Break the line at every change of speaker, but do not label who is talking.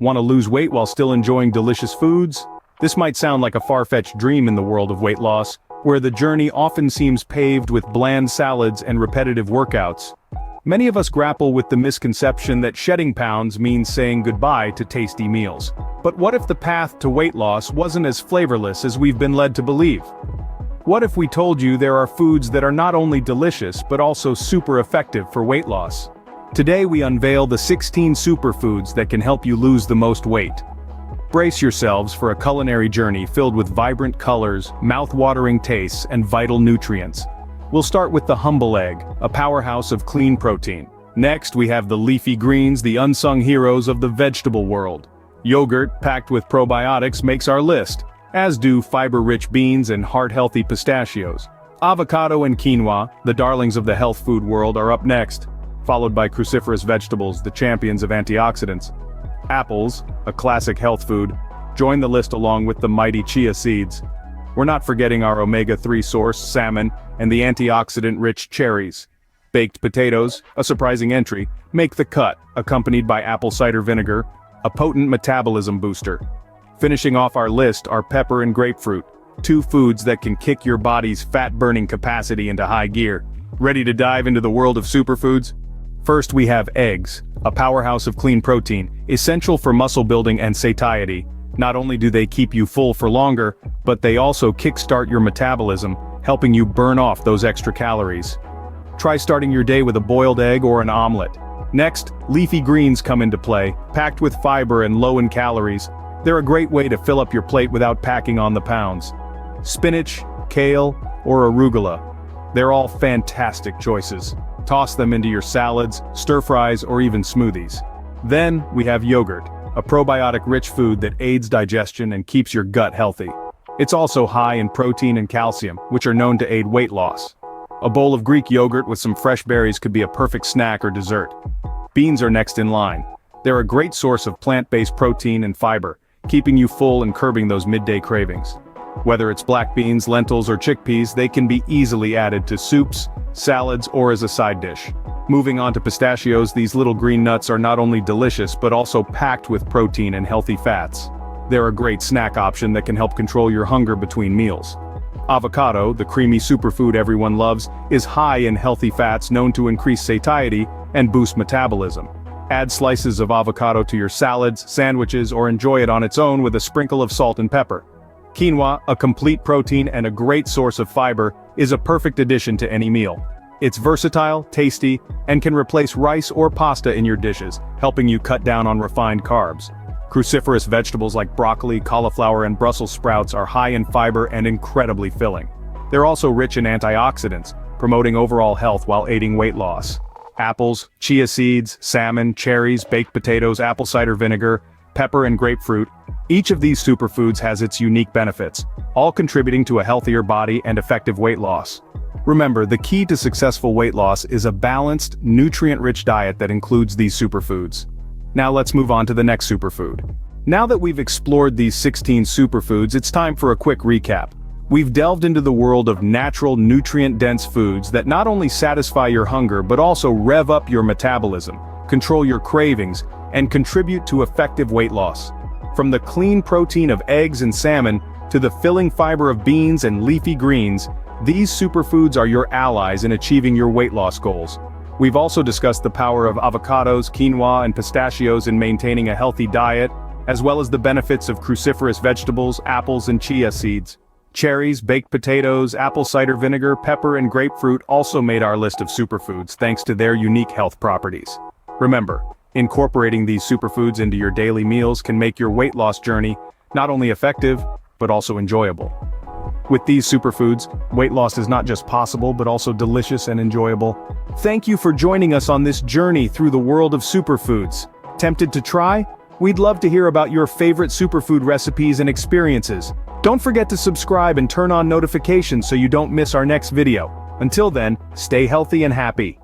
Want to lose weight while still enjoying delicious foods? This might sound like a far-fetched dream in the world of weight loss, where the journey often seems paved with bland salads and repetitive workouts. Many of us grapple with the misconception that shedding pounds means saying goodbye to tasty meals. But what if the path to weight loss wasn't as flavorless as we've been led to believe? What if we told you there are foods that are not only delicious but also super effective for weight loss? Today we unveil the 16 superfoods that can help you lose the most weight. Brace yourselves for a culinary journey filled with vibrant colors, mouth-watering tastes, and vital nutrients. We'll start with the humble egg, a powerhouse of clean protein. Next we have the leafy greens, the unsung heroes of the vegetable world. Yogurt, packed with probiotics, makes our list, as do fiber-rich beans and heart-healthy pistachios. Avocado and quinoa, the darlings of the health food world, are up next, followed by cruciferous vegetables, the champions of antioxidants. Apples, a classic health food, join the list along with the mighty chia seeds. We're not forgetting our omega-3 source, salmon, and the antioxidant-rich cherries. Baked potatoes, a surprising entry, make the cut, accompanied by apple cider vinegar, a potent metabolism booster. Finishing off our list are pepper and grapefruit, two foods that can kick your body's fat-burning capacity into high gear. Ready to dive into the world of superfoods? First we have eggs, a powerhouse of clean protein, essential for muscle building and satiety. Not only do they keep you full for longer, but they also kickstart your metabolism, helping you burn off those extra calories. Try starting your day with a boiled egg or an omelet. Next, leafy greens come into play, packed with fiber and low in calories. They're a great way to fill up your plate without packing on the pounds. Spinach, kale, or arugula. They're all fantastic choices. Toss them into your salads, stir-fries, or even smoothies. Then, we have yogurt, a probiotic-rich food that aids digestion and keeps your gut healthy. It's also high in protein and calcium, which are known to aid weight loss. A bowl of Greek yogurt with some fresh berries could be a perfect snack or dessert. Beans are next in line. They're a great source of plant-based protein and fiber, keeping you full and curbing those midday cravings. Whether it's black beans, lentils, or chickpeas, they can be easily added to soups, salads, or as a side dish. Moving on to pistachios, these little green nuts are not only delicious but also packed with protein and healthy fats. They're a great snack option that can help control your hunger between meals. Avocado, the creamy superfood everyone loves, is high in healthy fats known to increase satiety and boost metabolism. Add slices of avocado to your salads, sandwiches, or enjoy it on its own with a sprinkle of salt and pepper. Quinoa, a complete protein and a great source of fiber, is a perfect addition to any meal. It's versatile, tasty, and can replace rice or pasta in your dishes, helping you cut down on refined carbs. Cruciferous vegetables like broccoli, cauliflower, and Brussels sprouts are high in fiber and incredibly filling. They're also rich in antioxidants, promoting overall health while aiding weight loss. Apples, chia seeds, salmon, cherries, baked potatoes, apple cider vinegar, pepper and grapefruit. Each of these superfoods has its unique benefits, all contributing to a healthier body and effective weight loss. Remember, the key to successful weight loss is a balanced, nutrient-rich diet that includes these superfoods. Now let's move on to the next superfood. Now that we've explored these 16 superfoods, it's time for a quick recap. We've delved into the world of natural, nutrient-dense foods that not only satisfy your hunger but also rev up your metabolism, control your cravings, and contribute to effective weight loss. From the clean protein of eggs and salmon to the filling fiber of beans and leafy greens, these superfoods are your allies in achieving your weight loss goals. We've also discussed the power of avocados, quinoa, and pistachios in maintaining a healthy diet, as well as the benefits of cruciferous vegetables, apples, and chia seeds. Cherries, baked potatoes, apple cider vinegar, pepper, and grapefruit also made our list of superfoods thanks to their unique health properties. Remember, incorporating these superfoods into your daily meals can make your weight loss journey not only effective, but also enjoyable. With these superfoods, weight loss is not just possible but also delicious and enjoyable. Thank you for joining us on this journey through the world of superfoods. Tempted to try? We'd love to hear about your favorite superfood recipes and experiences. Don't forget to subscribe and turn on notifications so you don't miss our next video. Until then, stay healthy and happy.